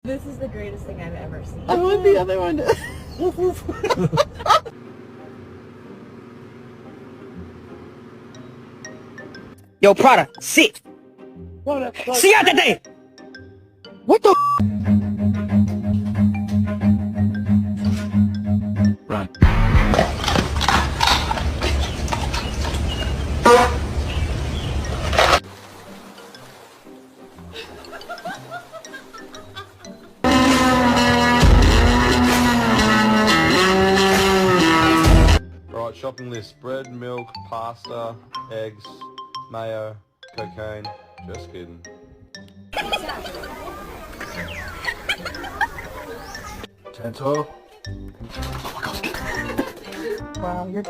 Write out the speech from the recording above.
This is the greatest thing I've ever seen. I want the other one. Yo, Prada, sit. Siéntate. What the? Run. Alright, shopping list. Bread, milk, pasta, eggs, mayo, cocaine. Just kidding. Gentle. Wow, you're